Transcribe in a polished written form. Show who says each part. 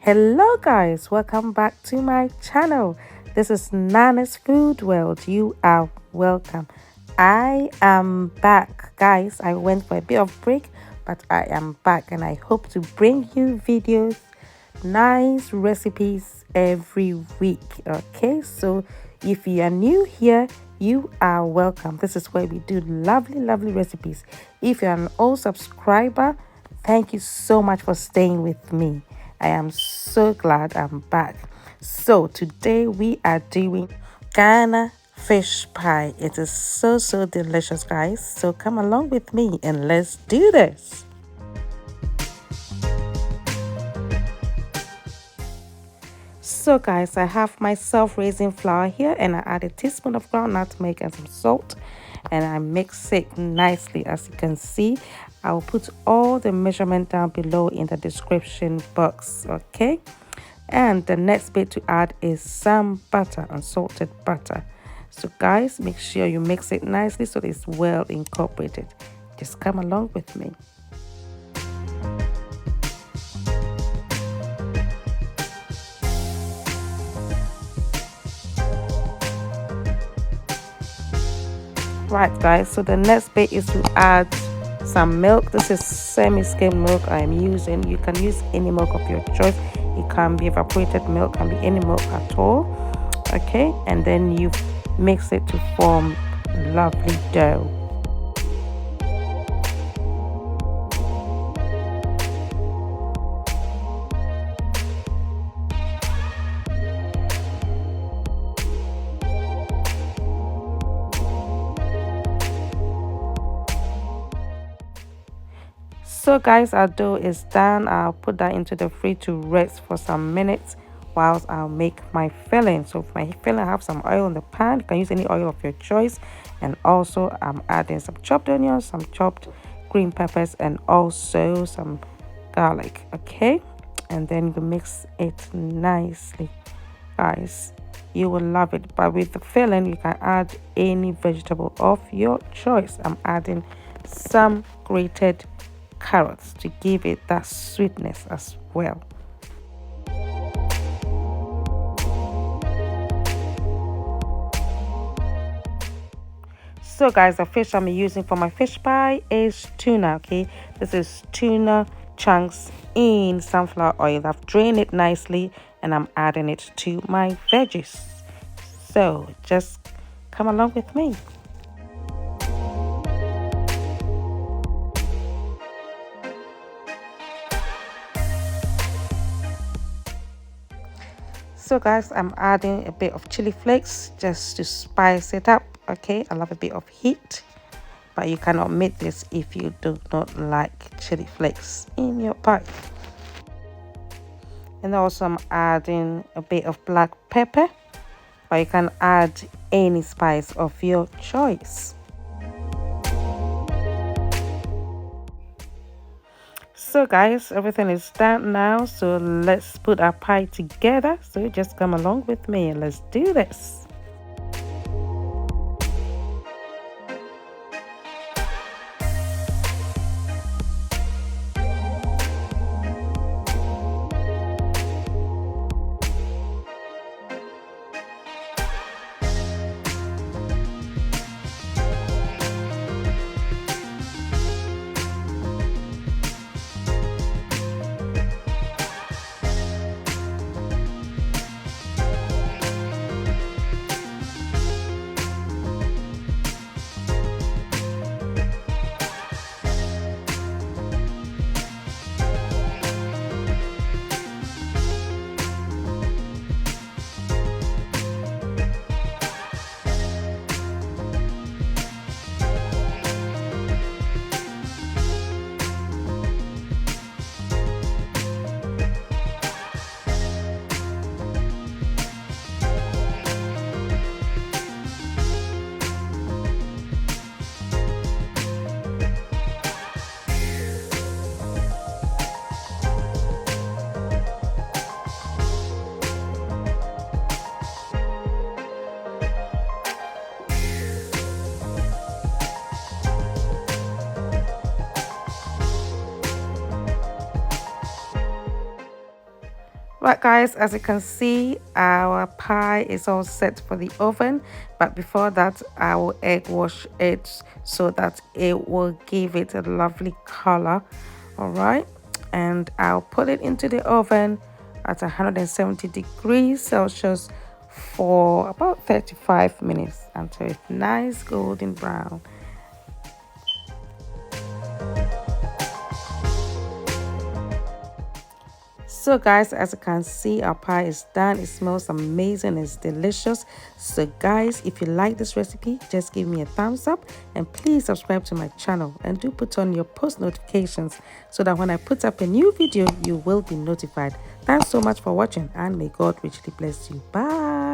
Speaker 1: Hello guys, welcome back to my channel. This is Nana's Food World. You are welcome. I am back guys. I went for a bit of break, but I am back and I hope to bring you videos, nice recipes every week. Okay, so if you are new here, you are welcome. This is where we do lovely recipes. If you're an old subscriber, thank you so much for staying with me. I am so glad I'm back. So today we are doing Ghana fish pie. It is so delicious guys. So come along with me and let's do this. So guys, I have my self-raising flour here and I add a teaspoon of ground nutmeg and some salt and I mix it nicely. As you can see, I will put all the measurement down below in the description box. Okay, and the next bit to add is some butter, unsalted butter. So guys, make sure you mix it nicely so it's well incorporated. Just come along with me. Right guys, so the next bit is to add some milk. This is semi-skimmed milk I am using. You can use any milk of your choice. It can be evaporated milk, can be any milk at all. Okay, and then you mix it to form lovely dough. So guys, our dough is done. I'll put that into the fridge to rest for some minutes whilst I'll make my filling. So for my filling, I have some oil in the pan. You can use any oil of your choice. And also I'm adding some chopped onions, some chopped green peppers, and also some garlic. Okay, and then you mix it nicely guys. You will love it. But with the filling, you can add any vegetable of your choice. I'm adding some grated carrots to give it that sweetness as well. So guys, the fish I'm using for my fish pie is tuna. Okay, this is tuna chunks in sunflower oil. I've drained it nicely and I'm adding it to my veggies. So just come along with me. So guys, I'm adding a bit of chili flakes just to spice it up. Okay, I love a bit of heat, but you can omit this if you do not like chili flakes in your pie. And also I'm adding a bit of black pepper, but you can add any spice of your choice. So guys, everything is done now, so let's put our pie together. So just come along with me and let's do this. Right, guys, as you can see, our pie is all set for the oven. But before that, I will egg wash it so that it will give it a lovely color. All right, and I'll put it into the oven at 170 degrees Celsius for about 35 minutes until it's nice golden brown. So guys, as you can see, our pie is done. It smells amazing. It's delicious. So guys, if you like this recipe, just give me a thumbs up and please subscribe to my channel and do put on your post notifications so that when I put up a new video, you will be notified. Thanks so much for watching and may God richly bless you. Bye.